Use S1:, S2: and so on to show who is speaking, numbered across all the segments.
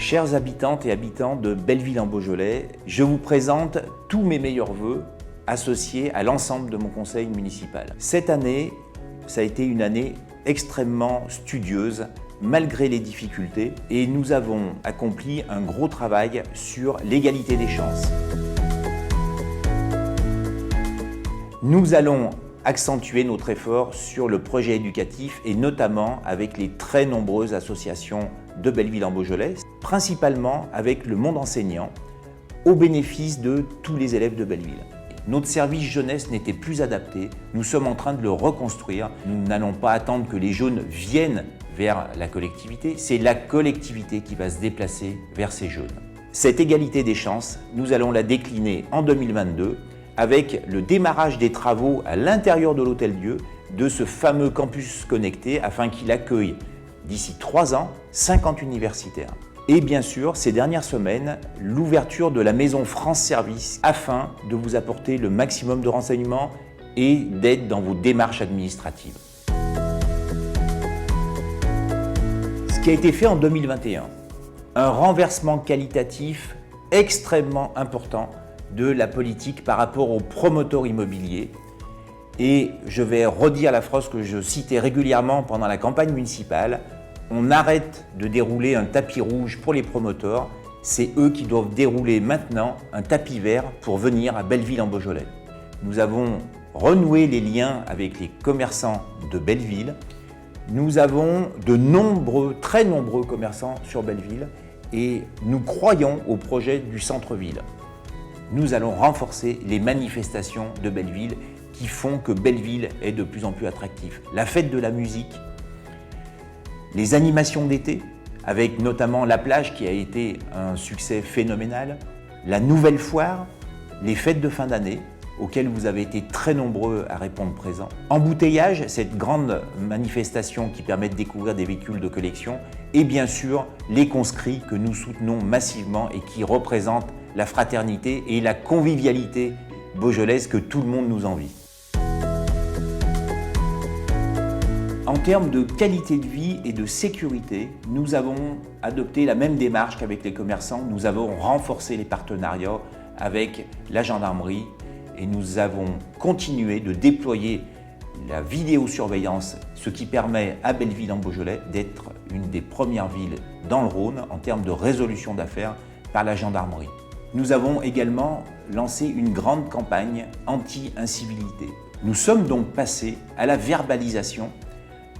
S1: Chères habitantes et habitants de Belleville-en-Beaujolais, je vous présente tous mes meilleurs vœux associés à l'ensemble de mon conseil municipal. Cette année, ça a été une année extrêmement studieuse, malgré les difficultés, et nous avons accompli un gros travail sur l'égalité des chances. Nous allons accentuer notre effort sur le projet éducatif et notamment avec les très nombreuses associations de Belleville-en-Beaujolais, principalement avec le monde enseignant, au bénéfice de tous les élèves de Belleville. Notre service jeunesse n'était plus adapté, nous sommes en train de le reconstruire. Nous n'allons pas attendre que les jeunes viennent vers la collectivité, c'est la collectivité qui va se déplacer vers ces jeunes. Cette égalité des chances, nous allons la décliner en 2022 avec le démarrage des travaux à l'intérieur de l'Hôtel-Dieu de ce fameux campus connecté afin qu'il accueille d'ici 3 ans 50 universitaires. Et bien sûr, ces dernières semaines, l'ouverture de la maison France Service afin de vous apporter le maximum de renseignements et d'aide dans vos démarches administratives. Ce qui a été fait en 2021, un renversement qualitatif extrêmement important de la politique par rapport aux promoteurs immobiliers. Et je vais redire la phrase que je citais régulièrement pendant la campagne municipale. On arrête de dérouler un tapis rouge pour les promoteurs, c'est eux qui doivent dérouler maintenant un tapis vert pour venir à Belleville-en-Beaujolais. Nous avons renoué les liens avec les commerçants de Belleville. Nous avons très nombreux commerçants sur Belleville et nous croyons au projet du centre-ville. Nous allons renforcer les manifestations de Belleville qui font que Belleville est de plus en plus attractif. La fête de la musique, les animations d'été, avec notamment la plage qui a été un succès phénoménal, la nouvelle foire, les fêtes de fin d'année, auxquelles vous avez été très nombreux à répondre présent. Embouteillage, cette grande manifestation qui permet de découvrir des véhicules de collection, et bien sûr les conscrits que nous soutenons massivement et qui représentent la fraternité et la convivialité beaujolaise que tout le monde nous envie. En termes de qualité de vie et de sécurité, nous avons adopté la même démarche qu'avec les commerçants. Nous avons renforcé les partenariats avec la gendarmerie et nous avons continué de déployer la vidéosurveillance, ce qui permet à Belleville-en-Beaujolais d'être une des premières villes dans le Rhône en termes de résolution d'affaires par la gendarmerie. Nous avons également lancé une grande campagne anti-incivilité. Nous sommes donc passés à la verbalisation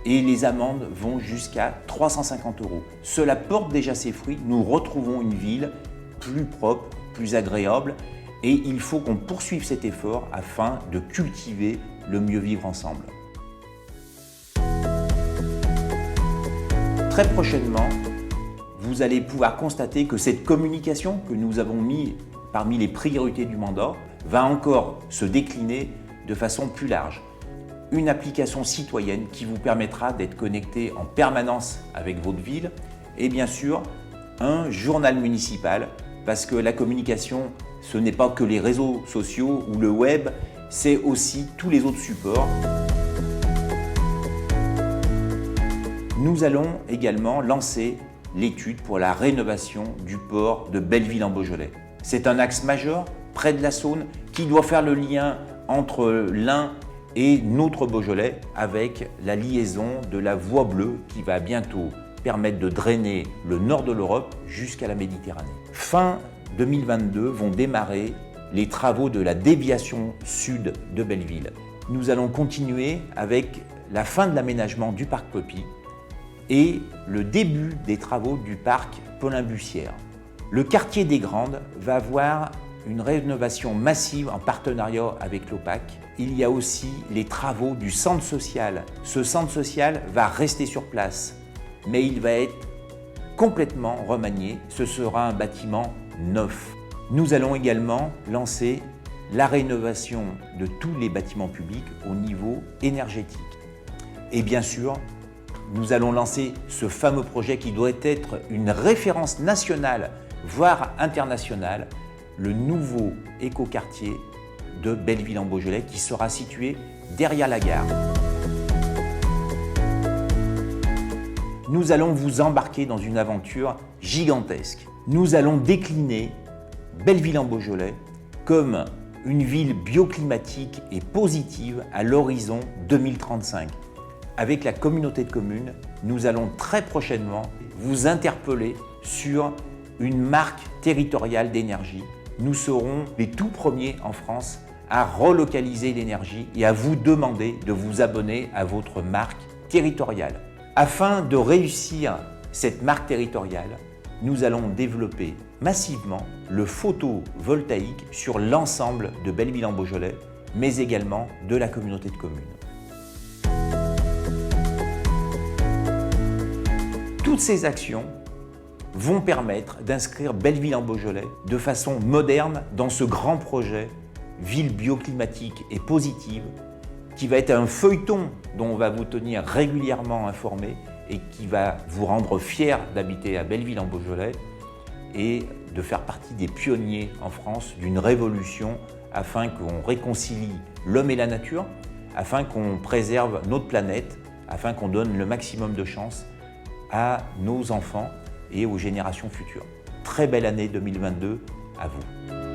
S1: et les amendes vont jusqu'à 350 €. Cela porte déjà ses fruits. Nous retrouvons une ville plus propre, plus agréable et il faut qu'on poursuive cet effort afin de cultiver le mieux vivre ensemble. Très prochainement, vous allez pouvoir constater que cette communication que nous avons mis parmi les priorités du mandat va encore se décliner de façon plus large. Une application citoyenne qui vous permettra d'être connecté en permanence avec votre ville et bien sûr un journal municipal parce que la communication, ce n'est pas que les réseaux sociaux ou le web, c'est aussi tous les autres supports. Nous allons également lancer l'étude pour la rénovation du port de Belleville-en-Beaujolais. C'est un axe majeur près de la Saône qui doit faire le lien entre l'Ain et notre Beaujolais avec la liaison de la voie bleue qui va bientôt permettre de drainer le nord de l'Europe jusqu'à la Méditerranée. Fin 2022 vont démarrer les travaux de la déviation sud de Belleville. Nous allons continuer avec la fin de l'aménagement du parc Poppy et le début des travaux du parc Paulin-Bussière. Le quartier des Grandes va avoir une rénovation massive en partenariat avec l'OPAC. Il y a aussi les travaux du centre social. Ce centre social va rester sur place, mais il va être complètement remanié. Ce sera un bâtiment neuf. Nous allons également lancer la rénovation de tous les bâtiments publics au niveau énergétique. Et bien sûr, nous allons lancer ce fameux projet qui doit être une référence nationale, voire internationale, le nouveau écoquartier de Belleville-en-Beaujolais qui sera situé derrière la gare. nous allons vous embarquer dans une aventure gigantesque. Nous allons décliner Belleville-en-Beaujolais comme une ville bioclimatique et positive à l'horizon 2035. Avec la communauté de communes, nous allons très prochainement vous interpeller sur une marque territoriale d'énergie. Nous serons les tout premiers en France à relocaliser l'énergie et à vous demander de vous abonner à votre marque territoriale. Afin de réussir cette marque territoriale, nous allons développer massivement le photovoltaïque sur l'ensemble de Belleville-en-Beaujolais, mais également de la communauté de communes. Toutes ces actions vont permettre d'inscrire Belleville-en-Beaujolais de façon moderne dans ce grand projet ville bioclimatique et positive qui va être un feuilleton dont on va vous tenir régulièrement informé et qui va vous rendre fier d'habiter à Belleville-en-Beaujolais et de faire partie des pionniers en France d'une révolution afin qu'on réconcilie l'homme et la nature, afin qu'on préserve notre planète, afin qu'on donne le maximum de chance à nos enfants et aux générations futures. Très belle année 2022 à vous.